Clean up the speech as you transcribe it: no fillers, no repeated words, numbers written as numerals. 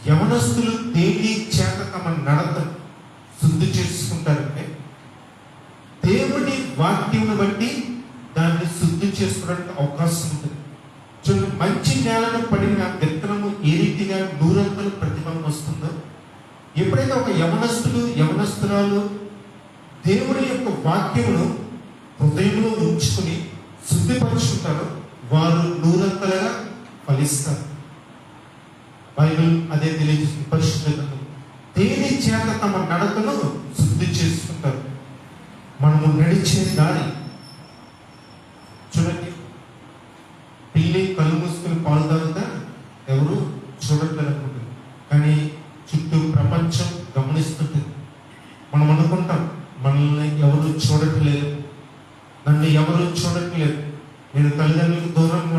యవనస్తులు దేని చేత తమ నడత శుద్ధి చేసుకుంటారంటే దేవుని వాక్యమును బట్టి దాన్ని శుద్ధి చేసుకోవడానికి అవకాశం ఉంటుంది. చూడండి, మంచి నేలను పడిన విత్తనము ఏ రీతిగా నూరంతలు ప్రతిఫలం వస్తుందో, ఎప్పుడైతే ఒక యవనస్తురాలు దేవుని యొక్క వాక్యమును హృదయంలో ఉంచుకుని శుద్ధిపరుచుకుంటారో వారు నూరంతలుగా ఫలిస్తారు. బైబిల్ అదే తెలియజేస్తుంది. పరిశుద్ధ గ్రంథం దేని చేత తమ నడకను శుద్ధి చేసుకుంటారు. మనము నడిచే దారి చూడండి, పిల్లి కళ్ళు మూసుకుని పాలు తాగుతా ఎవరు చూడట్లేదు అనుకుంటుంది, కానీ చుట్టూ ప్రపంచం గమనిస్తుంటుంది. మనం అనుకుంటాం మనల్ని ఎవరు చూడట్లేదు, నన్ను ఎవరు చూడట్లేదు, నేను తల్లిదండ్రులకు దూరంగా